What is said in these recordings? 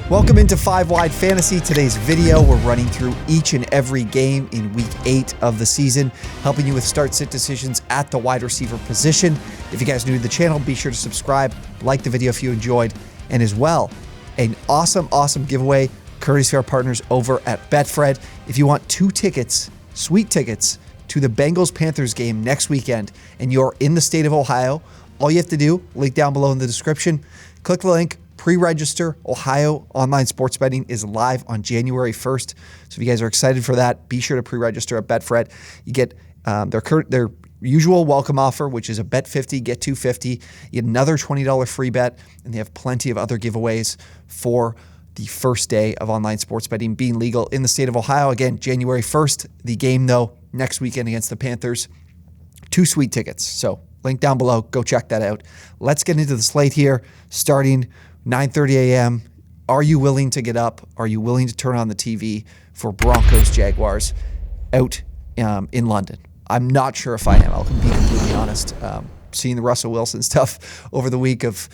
Welcome into 5 Wide Fantasy. Today's video, we're running through each and every game in Week 8 of the season, helping you with start-sit decisions at the wide receiver position. If you guys are new to the channel, be sure to subscribe, like the video if you enjoyed, and as well, an awesome giveaway courtesy of our partners over at BETFRED. If you want 2 tickets, sweet tickets, to the Bengals-Panthers game next weekend, and you're in the state of Ohio, all you have to do, link down below in the description, click the link, pre-register. Ohio online sports betting is live on January 1st. So if you guys are excited for that, be sure to pre-register at BetFred. You get their usual welcome offer, which is a bet 50, get 250. You get another $20 free bet, and they have plenty of other giveaways for the first day of online sports betting being legal in the state of Ohio. Again, January 1st. The game, though, next weekend against the Panthers. 2 sweet tickets. So link down below. Go check that out. Let's get into the slate here, starting 9:30 a.m. Are you willing to get up? Are you willing to turn on the TV for Broncos Jaguars out in London? I'm not sure if I am. I'll be completely honest. Seeing the Russell Wilson stuff over the week of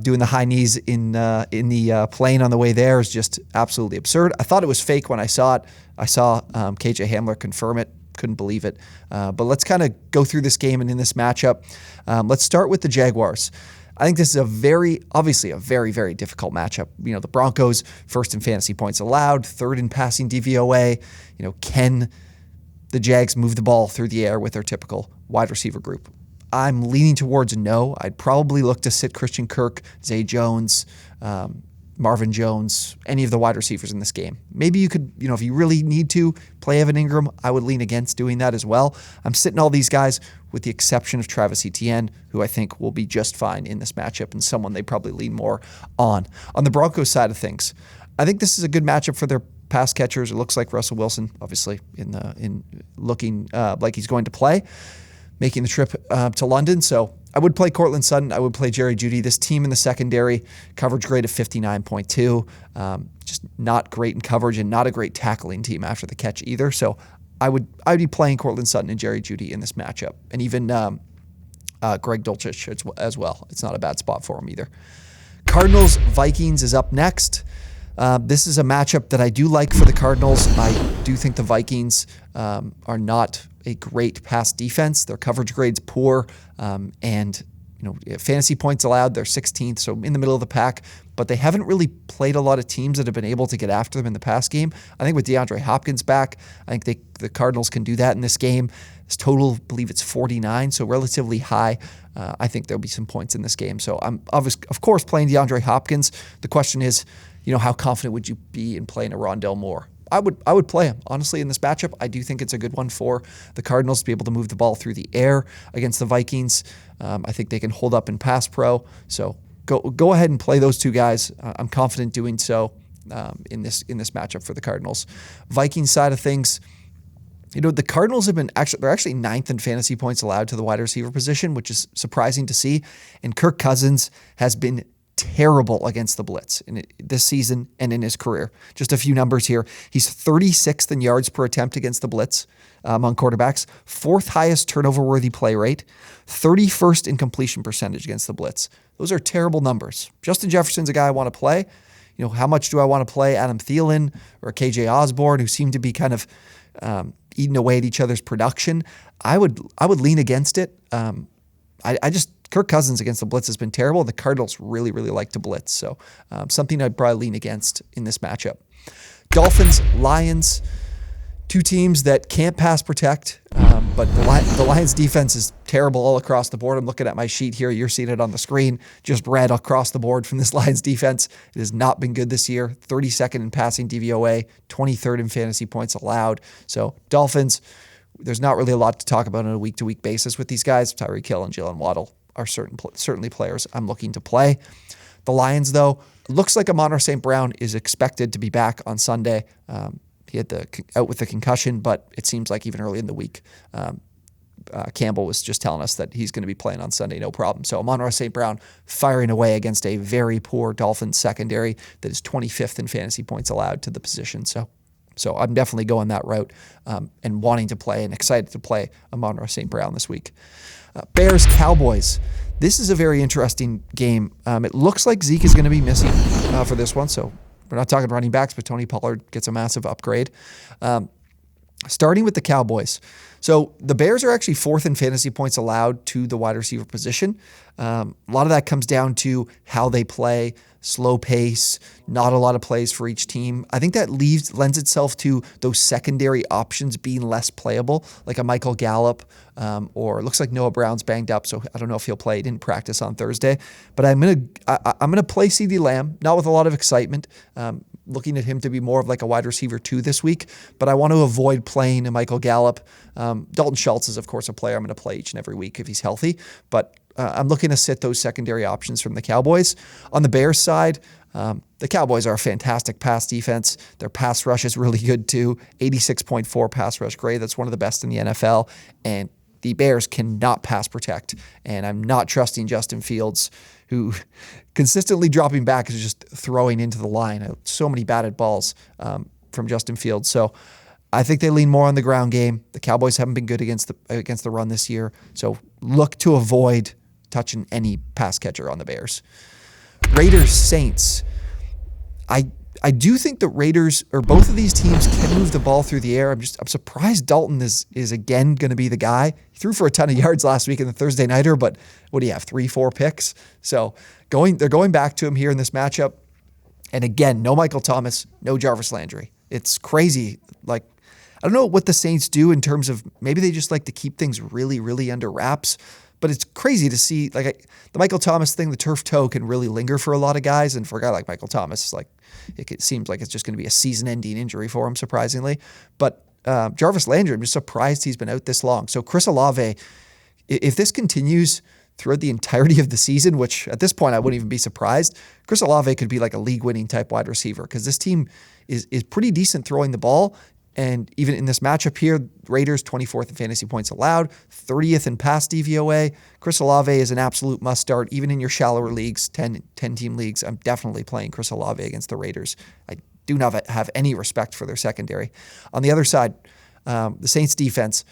doing the high knees in the plane on the way there is just absolutely absurd. I thought it was fake when I saw it. I saw KJ Hamler confirm it. Couldn't believe it. But let's kind of go through this game and in this matchup. Let's start with the Jaguars. I think this is obviously a very, very difficult matchup. You know, the Broncos, first in fantasy points allowed, third in passing DVOA. You know, can the Jags move the ball through the air with their typical wide receiver group? I'm leaning towards no. I'd probably look to sit Christian Kirk, Zay Jones, Marvin Jones, any of the wide receivers in this game. Maybe you could, if you really need to, play Evan Ingram. I would lean against doing that as well. I'm sitting all these guys with the exception of Travis Etienne, who I think will be just fine in this matchup and someone they probably lean more on. On the Broncos side of things, I think this is a good matchup for their pass catchers. It looks like Russell Wilson, obviously, in looking like he's going to play, making the trip to London. So I would play Cortland Sutton. I would play Jerry Jeudy. This team in the secondary, coverage grade of 59.2. Just not great in coverage and not a great tackling team after the catch either. So I would be playing Cortland Sutton and Jerry Jeudy in this matchup. And even Greg Dulcich as well. It's not a bad spot for him either. Cardinals Vikings is up next. This is a matchup that I do like for the Cardinals. I do think the Vikings are not a great pass defense. Their coverage grade's poor, and fantasy points allowed, they're 16th, so in the middle of the pack. But they haven't really played a lot of teams that have been able to get after them in the pass game. I think with DeAndre Hopkins back, I think the Cardinals can do that in this game. This total, I believe it's 49, so relatively high. I think there'll be some points in this game. So I'm of course playing DeAndre Hopkins. The question is, how confident would you be in playing a Rondale Moore? I would play him. Honestly, in this matchup, I do think it's a good one for the Cardinals to be able to move the ball through the air against the Vikings. I think they can hold up in pass pro. So go ahead and play those 2 guys. I'm confident doing so in this matchup for the Cardinals. Vikings side of things, the Cardinals they're actually 9th in fantasy points allowed to the wide receiver position, which is surprising to see. And Kirk Cousins has been terrible against the blitz this season and in his career. Just a few numbers here. He's 36th in yards per attempt against the blitz among quarterbacks, 4th highest turnover-worthy play rate, 31st in completion percentage against the blitz. Those are terrible numbers. Justin Jefferson's a guy I want to play. How much do I want to play Adam Thielen or KJ Osborne, who seem to be kind of eating away at each other's production? I would lean against it. Kirk Cousins against the blitz has been terrible. The Cardinals really, really like to blitz. So something I'd probably lean against in this matchup. Dolphins, Lions, 2 teams that can't pass protect, but the Lions defense is terrible all across the board. I'm looking at my sheet here. You're seeing it on the screen. Just red across the board from this Lions defense. It has not been good this year. 32nd in passing DVOA, 23rd in fantasy points allowed. So Dolphins, there's not really a lot to talk about on a week-to-week basis with these guys. Tyreek Hill and Jalen Waddle are certainly players I'm looking to play. The Lions, though, looks like Amon-Ra St. Brown is expected to be back on Sunday. He had out with the concussion, but it seems like even early in the week, Campbell was just telling us that he's going to be playing on Sunday, no problem. So Amon-Ra St. Brown firing away against a very poor Dolphins secondary that is 25th in fantasy points allowed to the position. So I'm definitely going that route and wanting to play and excited to play Amon-Ra St. Brown this week. Bears, Cowboys. This is a very interesting game. It looks like Zeke is going to be missing for this one, so we're not talking running backs, but Tony Pollard gets a massive upgrade. Starting with the Cowboys. So the Bears are actually 4th in fantasy points allowed to the wide receiver position. A lot of that comes down to how they play, slow pace, not a lot of plays for each team. I think that lends itself to those secondary options being less playable, like a Michael Gallup, or it looks like Noah Brown's banged up, so I don't know if he'll play. He didn't practice on Thursday, but I'm gonna play CeeDee Lamb, not with a lot of excitement. Looking at him to be more of like a wide receiver 2 this week, but I want to avoid playing a Michael Gallup. Dalton Schultz is, of course, a player I'm going to play each and every week if he's healthy, but I'm looking to sit those secondary options from the Cowboys. On the Bears side, the Cowboys are a fantastic pass defense. Their pass rush is really good too. 86.4 pass rush grade. That's one of the best in the NFL. And the Bears cannot pass protect. And I'm not trusting Justin Fields, who consistently dropping back is just throwing into the line. So many batted balls from Justin Fields. So I think they lean more on the ground game. The Cowboys haven't been good against the run this year. So look to avoid touching any pass catcher on the Bears. Raiders, Saints. I do think the Raiders, or both of these teams, can move the ball through the air. I'm surprised Dalton is again going to be the guy. He threw for a ton of yards last week in the Thursday Nighter, but what do you have, 3-4 picks? So they're going back to him here in this matchup. And again, no Michael Thomas, no Jarvis Landry. It's crazy. Like, I don't know what the Saints do in terms of, maybe they just like to keep things really, really under wraps. But it's crazy to see, like, the Michael Thomas thing, the turf toe can really linger for a lot of guys. And for a guy like Michael Thomas, like, it seems like it's just going to be a season-ending injury for him, surprisingly. But Jarvis Landry, I'm just surprised he's been out this long. So Chris Olave, if this continues throughout the entirety of the season, which at this point I wouldn't even be surprised, Chris Olave could be like a league-winning type wide receiver, because this team is pretty decent throwing the ball. And even in this matchup here, Raiders 24th in fantasy points allowed, 30th in pass DVOA. Chris Olave is an absolute must start, even in your shallower leagues, 10-team leagues. I'm definitely playing Chris Olave against the Raiders. I do not have any respect for their secondary. On the other side, the Saints defense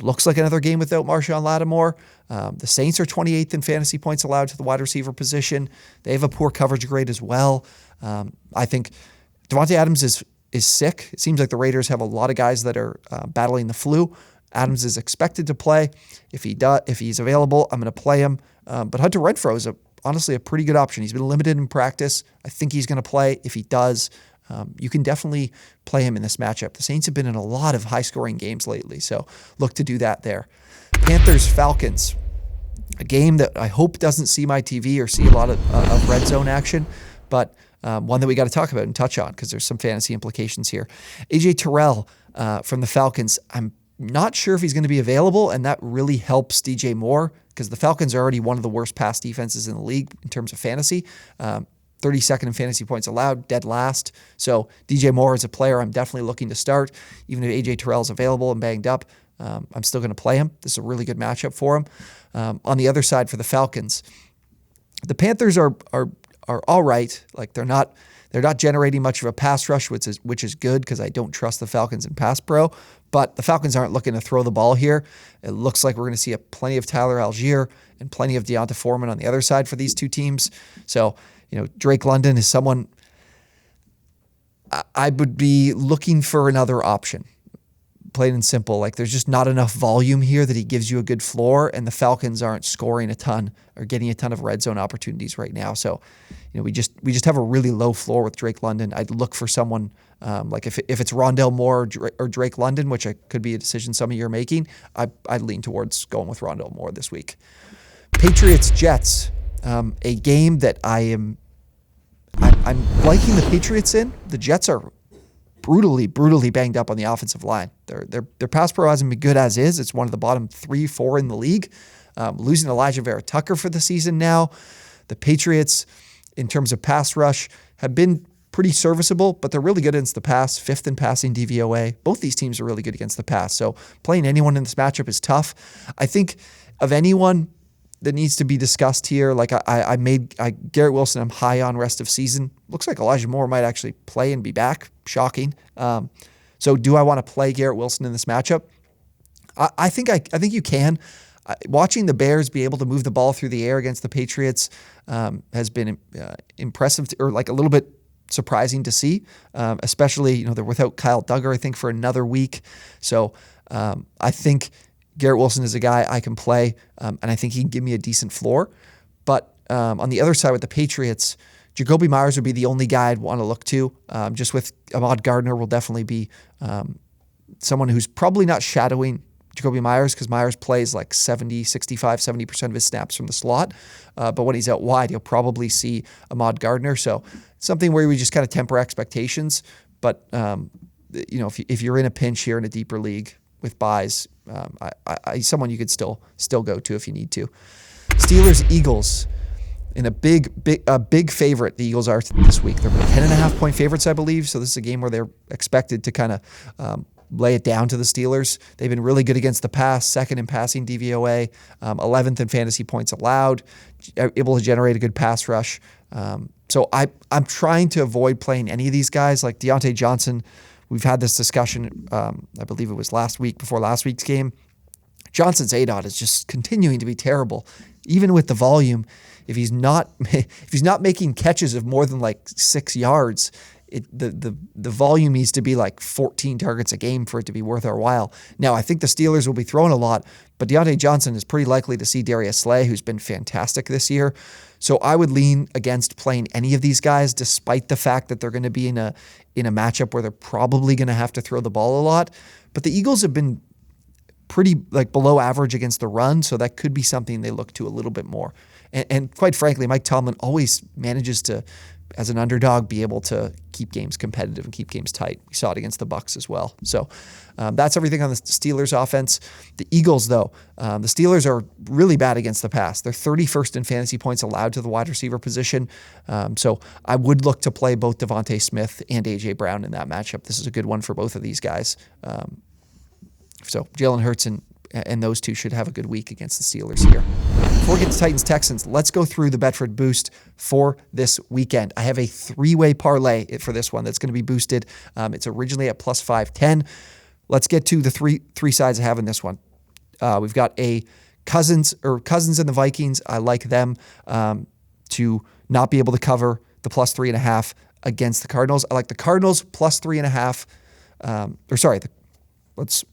looks like another game without Marshawn Lattimore. The Saints are 28th in fantasy points allowed to the wide receiver position. They have a poor coverage grade as well. I think Devontae Adams is sick. It seems like the Raiders have a lot of guys that are battling the flu. Adams is expected to play. If he's available, I'm going to play him. But Hunter Renfrow is honestly a pretty good option. He's been limited in practice. I think he's going to play. If he does, you can definitely play him in this matchup. The Saints have been in a lot of high-scoring games lately, so look to do that there. Panthers, Falcons. A game that I hope doesn't see my TV or see a lot of red zone action, but one that we got to talk about and touch on because there's some fantasy implications here. AJ Terrell from the Falcons, I'm not sure if he's going to be available, and that really helps DJ Moore because the Falcons are already one of the worst pass defenses in the league in terms of fantasy. 32nd in fantasy points allowed, dead last. So DJ Moore is a player I'm definitely looking to start. Even if AJ Terrell is available and banged up, I'm still going to play him. This is a really good matchup for him. On the other side for the Falcons, the Panthers are all right. Like they're not generating much of a pass rush, which is good because I don't trust the Falcons in pass pro. But the Falcons aren't looking to throw the ball here. It looks like we're going to see plenty of Tyler Algier and plenty of Deonta Foreman on the other side for these two teams. So Drake London is someone I would be looking for another option. Plain and simple, like there's just not enough volume here that he gives you a good floor, and the Falcons aren't scoring a ton or getting a ton of red zone opportunities right now. So, we just have a really low floor with Drake London. I'd look for someone like if it's Rondale Moore or Drake London, which could be a decision some of you are making. I'd lean towards going with Rondale Moore this week. Patriots Jets, a game that I'm liking the Patriots in. The Jets are brutally banged up on the offensive line. Their pass pro hasn't been good as is. It's one of the bottom 3-4 in the league. Losing Elijah Vera Tucker for the season now. The Patriots, in terms of pass rush, have been pretty serviceable, but they're really good against the pass, 5th in passing DVOA. Both these teams are really good against the pass. So playing anyone in this matchup is tough. I think of anyone that needs to be discussed here, like I made Garrett Wilson, I'm high on rest of season. Looks like Elijah Moore might actually play and be back. Shocking. So do I want to play Garrett Wilson in this matchup? I think you can. Watching the Bears be able to move the ball through the air against the Patriots has been impressive, or like a little bit surprising to see, especially, they're without Kyle Duggar, I think, for another week. So I think Garrett Wilson is a guy I can play, and I think he can give me a decent floor. But on the other side with the Patriots, Jacoby Myers would be the only guy I'd want to look to. Just with Ahmad Gardner will definitely be someone who's probably not shadowing Jacoby Myers, because Myers plays like 70% of his snaps from the slot. But when he's out wide, you'll probably see Ahmad Gardner. So something where we just kind of temper expectations. But, if you're in a pinch here in a deeper league with buys, someone you could still go to if you need to. Steelers, Eagles. In a big favorite, the Eagles are this week. They're 10.5-point favorites, I believe. So this is a game where they're expected to kind of lay it down to the Steelers. They've been really good against the pass, second in passing DVOA, 11th in fantasy points allowed, able to generate a good pass rush. So I'm trying to avoid playing any of these guys. Like Deontay Johnson, we've had this discussion, I believe it was before last week's game. Johnson's ADOT is just continuing to be terrible, even with the volume. If he's not making catches of more than like 6 yards, the volume needs to be like 14 targets a game for it to be worth our while. Now, I think the Steelers will be throwing a lot, but Deontay Johnson is pretty likely to see Darius Slay, who's been fantastic this year. So I would lean against playing any of these guys, despite the fact that they're going to be in a matchup where they're probably going to have to throw the ball a lot. But the Eagles have been pretty below average against the run, so that could be something they look to a little bit more. And quite frankly, Mike Tomlin always manages to, as an underdog, be able to keep games competitive and keep games tight. We saw it against the Bucs as well. So that's everything on the Steelers offense. The Eagles, though, the Steelers are really bad against the pass. They're 31st in fantasy points allowed to the wide receiver position. So I would look to play both Devontae Smith and A.J. Brown in that matchup. This is a good one for both of these guys. So Jalen Hurts and those two should have a good week against the Steelers here. Before we get to Titans-Texans, let's go through the BETFRED boost for this weekend. I have a 3-way parlay for this one that's going to be boosted. It's originally at plus 510. Let's get to the three sides I have in this one. We've got a Cousins and the Vikings. I like them to not be able to cover the plus 3.5 against the Cardinals. I like the Cardinals plus 3.5. Let's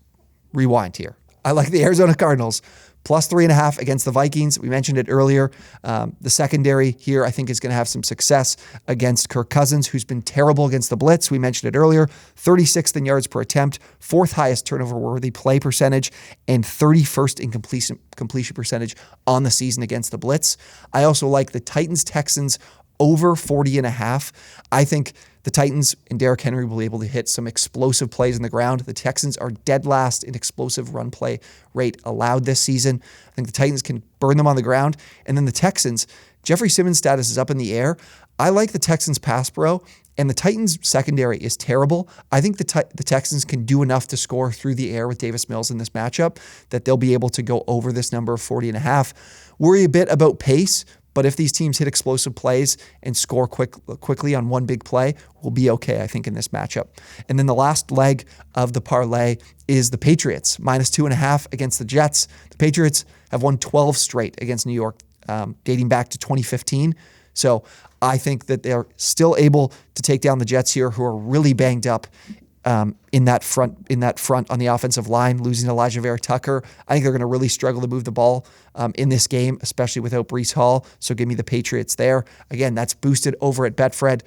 rewind here. I like the Arizona Cardinals plus 3.5 against the Vikings. We mentioned it earlier. The secondary here, I think, is going to have some success against Kirk Cousins, who's been terrible against the blitz. We mentioned it earlier. 36th in yards per attempt, 4th highest turnover-worthy play percentage, and 31st in completion percentage on the season against the blitz. I also like the Titans-Texans over 40.5. I think the Titans and Derrick Henry will be able to hit some explosive plays on the ground. The Texans are dead last in explosive run play rate allowed this season. I think the Titans can burn them on the ground. And then the Texans, Jeffrey Simmons' status is up in the air. I like the Texans pass pro, and the Titans secondary is terrible. I think the Texans can do enough to score through the air with Davis Mills in this matchup that they'll be able to go over this number of 40.5. Worry a bit about pace, but if these teams hit explosive plays and score quickly on one big play, we'll be okay, I think, in this matchup. And then the last leg of the parlay is the Patriots, minus 2.5 against the Jets. The Patriots have won 12 straight against New York, dating back to 2015. So I think that they're still able to take down the Jets here, who are really banged up in that front on the offensive line, losing Elijah Vera Tucker. I think they're going to really struggle to move the ball in this game, especially without Breece Hall. So give me the Patriots there. Again, that's boosted over at BETFRED.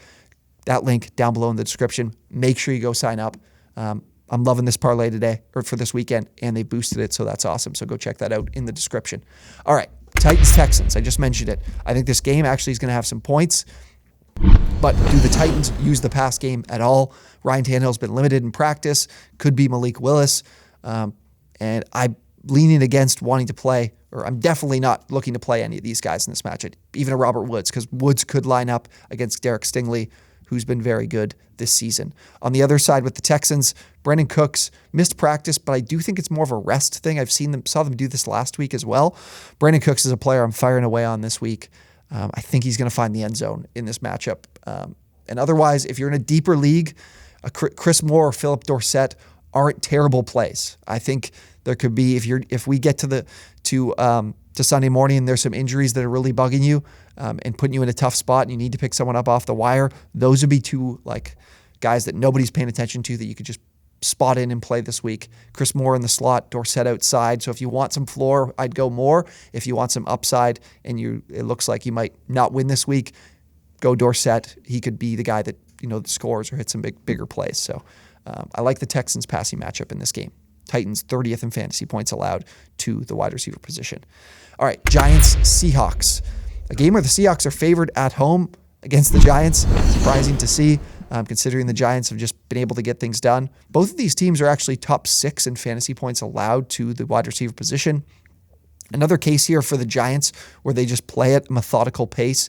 That link down below in the description. Make sure you go sign up. I'm loving this parlay today, or for this weekend, and they boosted it, so that's awesome. So go check that out in the description. All right, Titans-Texans. I just mentioned it. I think this game actually is going to have some points. But do the Titans use the pass game at all? Ryan Tannehill's been limited in practice. Could be Malik Willis. And I'm leaning against wanting to play, or I'm definitely not looking to play any of these guys in this matchup, even a Robert Woods, because Woods could line up against Derek Stingley, who's been very good this season. On the other side with the Texans, Brandon Cooks missed practice, but I do think it's more of a rest thing. Saw them do this last week as well. Brandon Cooks is a player I'm firing away on this week. I think he's going to find the end zone in this matchup. And otherwise, if you're in a deeper league, Chris Moore or Philip Dorsett aren't terrible plays. I think there could be, if we get to to Sunday morning and there's some injuries that are really bugging you and putting you in a tough spot and you need to pick someone up off the wire, those would be two like guys that nobody's paying attention to that you could just spot in and play this week. Chris Moore in the slot, Dorsett outside. So if you want some floor, I'd go Moore. If you want some upside and it looks like you might not win this week, go Dorsett. He could be the guy that, scores or hit some bigger plays. So I like the Texans passing matchup in this game. Titans 30th in fantasy points allowed to the wide receiver position. All right, Giants, Seahawks. A game where the Seahawks are favored at home against the Giants. Surprising to see, considering the Giants have just been able to get things done. Both of these teams are actually top 6 in fantasy points allowed to the wide receiver position. Another case here for the Giants where they just play at a methodical pace.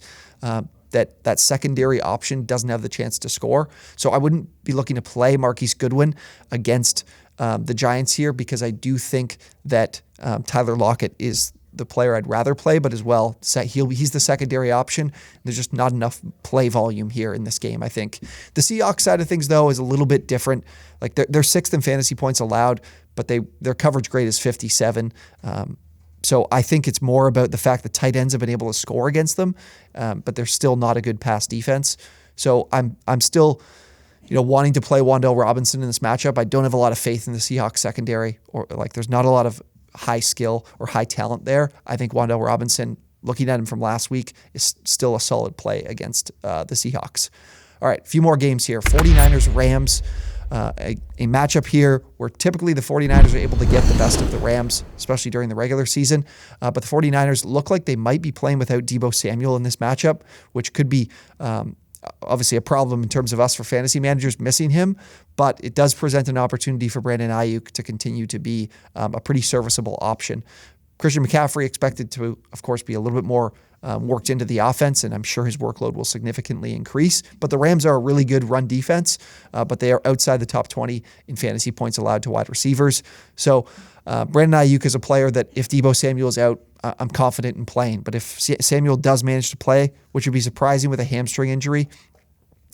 That secondary option doesn't have the chance to score. So I wouldn't be looking to play Marquise Goodwin against the Giants here because I do think that Tyler Lockett is the player I'd rather play, but as well, he's the secondary option. There's just not enough play volume here in this game, I think. The Seahawks side of things, though, is a little bit different. Like they're 6th in fantasy points allowed, but their coverage grade is 57. So I think it's more about the fact that tight ends have been able to score against them, but they're still not a good pass defense. So I'm still, wanting to play Wan'Dale Robinson in this matchup. I don't have a lot of faith in the Seahawks secondary, or there's not a lot of high skill or high talent there. I think Wan'Dale Robinson, looking at him from last week, is still a solid play against the Seahawks. All right, a few more games here. 49ers, Rams. A matchup here where typically the 49ers are able to get the best of the Rams, especially during the regular season. But the 49ers look like they might be playing without Deebo Samuel in this matchup, which could be obviously a problem in terms of us for fantasy managers missing him. But it does present an opportunity for Brandon Ayuk to continue to be a pretty serviceable option. Christian McCaffrey expected to, of course, be a little bit more worked into the offense, and I'm sure his workload will significantly increase. But the Rams are a really good run defense, but they are outside the top 20 in fantasy points allowed to wide receivers. So Brandon Ayuk is a player that if Deebo Samuel is out, I'm confident in playing. But if Samuel does manage to play, which would be surprising with a hamstring injury,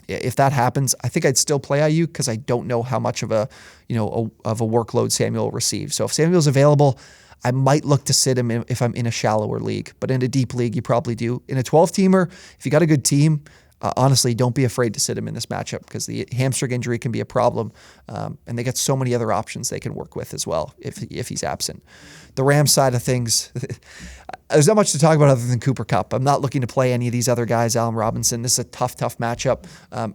if that happens, I think I'd still play Ayuk because I don't know how much of a workload Samuel will receive. So if Samuel's available, I might look to sit him if I'm in a shallower league, but in a deep league, you probably do. In a 12-teamer, if you got a good team, honestly, don't be afraid to sit him in this matchup because the hamstring injury can be a problem, and they got so many other options they can work with as well if he's absent. The Rams side of things, there's not much to talk about other than Cooper Kupp. I'm not looking to play any of these other guys, Allen Robinson. This is a tough matchup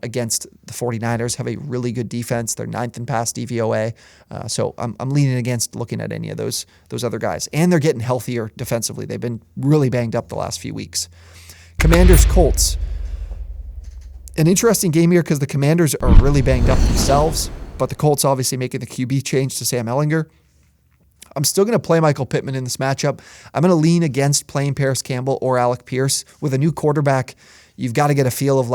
against the 49ers, have a really good defense. They're 9th in pass DVOA, so I'm leaning against looking at any of those other guys. And they're getting healthier defensively. They've been really banged up the last few weeks. Commanders, Colts. An interesting game here because the Commanders are really banged up themselves, but the Colts obviously making the QB change to Sam Ehlinger. I'm still going to play Michael Pittman in this matchup. I'm going to lean against playing Paris Campbell or Alec Pierce. With a new quarterback, you've got to get a feel of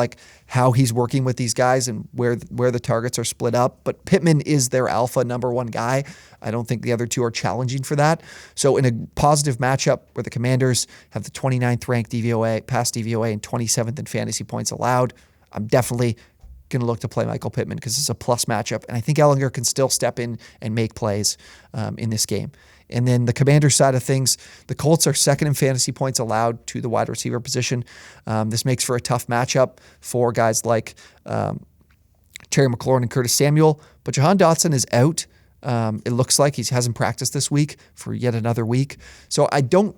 how he's working with these guys and where the targets are split up. But Pittman is their alpha number one guy. I don't think the other two are challenging for that. So in a positive matchup where the Commanders have the 29th ranked DVOA, pass DVOA, and 27th in fantasy points allowed, I'm definitely going to look to play Michael Pittman because it's a plus matchup. And I think Ehlinger can still step in and make plays in this game. And then the Commanders side of things, the Colts are 2nd in fantasy points allowed to the wide receiver position. This makes for a tough matchup for guys like Terry McLaurin and Curtis Samuel. But Jahan Dotson is out. It looks like he hasn't practiced this week for yet another week. So I don't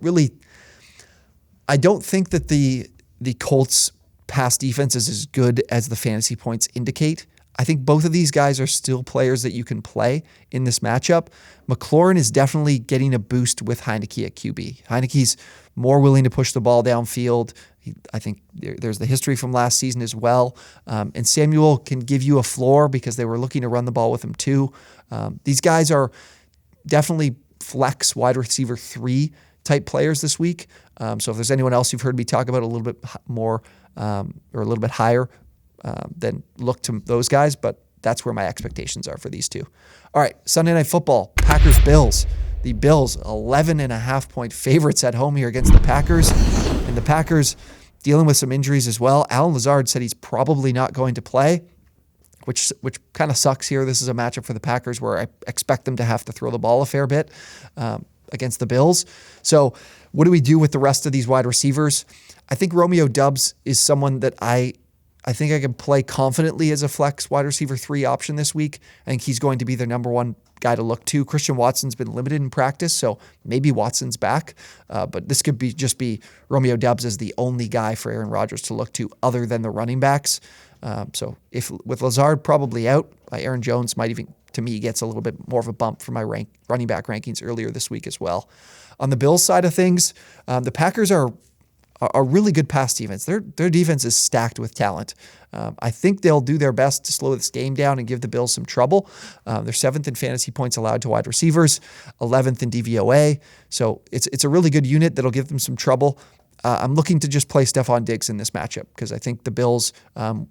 think that the Colts pass defense is as good as the fantasy points indicate. I think both of these guys are still players that you can play in this matchup. McLaurin is definitely getting a boost with Heineke at QB. Heineke's more willing to push the ball downfield. I think there's the history from last season as well. And Samuel can give you a floor because they were looking to run the ball with him too. These guys are definitely flex wide receiver 3 type players this week. So if there's anyone else you've heard me talk about a little bit more or a little bit higher, then look to those guys. But that's where my expectations are for these two. All right, Sunday Night Football, Packers-Bills. The Bills, 11.5-point favorites at home here against the Packers. And the Packers dealing with some injuries as well. Alan Lazard said he's probably not going to play, which kind of sucks here. This is a matchup for the Packers where I expect them to have to throw the ball a fair bit against the Bills. So What do we do with the rest of these wide receivers? I think Romeo Doubs is someone that I think I can play confidently as a flex wide receiver 3 option this week. I think he's going to be their number one guy to look to. Christian Watson's been limited in practice, so maybe Watson's back. But this could just be Romeo Doubs as the only guy for Aaron Rodgers to look to other than the running backs. So if with Lazard probably out, Aaron Jones might even, to me, gets a little bit more of a bump for my running back rankings earlier this week as well. On the Bills side of things, the Packers are a really good pass defense. Their defense is stacked with talent. I think they'll do their best to slow this game down and give the Bills some trouble. They're 7th in fantasy points allowed to wide receivers, 11th in DVOA. So it's a really good unit that'll give them some trouble. I'm looking to just play Stephon Diggs in this matchup because I think the Bills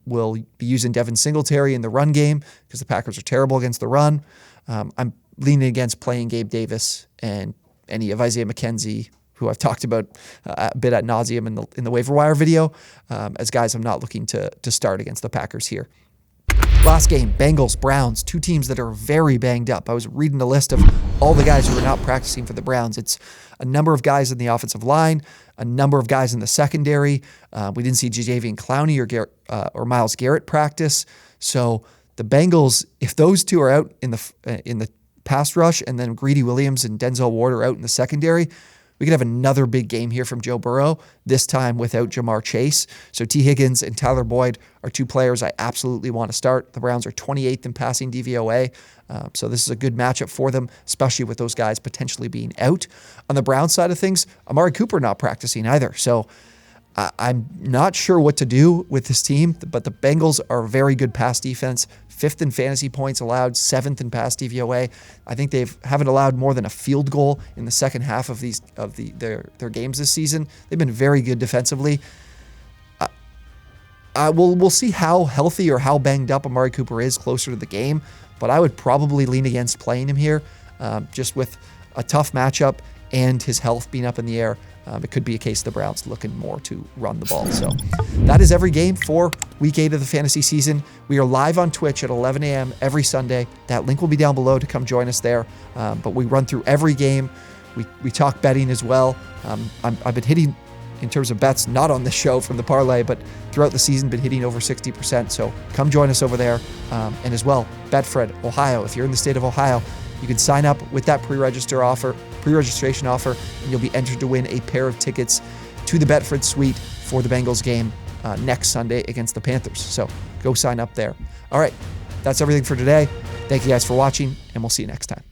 will be using Devin Singletary in the run game because the Packers are terrible against the run. I'm leaning against playing Gabe Davis and any of Isaiah McKenzie, who I've talked about a bit ad nauseum in the waiver wire video, as guys I'm not looking to start against the Packers here. Last game, Bengals, Browns, 2 teams that are very banged up. I was reading the list of all the guys who are not practicing for the Browns. It's a number of guys in the offensive line, a number of guys in the secondary. We didn't see Jadeveon Clowney or Myles Garrett practice. So the Bengals, if those 2 are out in the pass rush, and then Greedy Williams and Denzel Ward are out in the secondary, we could have another big game here from Joe Burrow, this time without Jamar Chase. So T. Higgins and Tyler Boyd are 2 players I absolutely want to start. The Browns are 28th in passing DVOA, so this is a good matchup for them, especially with those guys potentially being out. On the Browns side of things, Amari Cooper not practicing either. So I'm not sure what to do with this team, but the Bengals are a very good pass defense, 5th in fantasy points allowed, 7th in pass DVOA. I think they haven't allowed more than a field goal in the second half of their games this season. They've been very good defensively. We'll see how healthy or how banged up Amari Cooper is closer to the game, but I would probably lean against playing him here, just with a tough matchup and his health being up in the air. It could be a case the Browns looking more to run the ball. So that is every game for Week 8 of the fantasy season. We are live on Twitch at 11 a.m. every Sunday. That link will be down below to come join us there. But we run through every game. We talk betting as well. I've been hitting, in terms of bets, not on this show from the parlay, but throughout the season, been hitting over 60%. So come join us over there. And as well, BETFRED, Ohio. If you're in the state of Ohio, you can sign up with that pre-registration offer, and you'll be entered to win a pair of tickets to the BETFRED suite for the Bengals game next Sunday against the Panthers. So go sign up there. All right, that's everything for today. Thank you guys for watching, and we'll see you next time.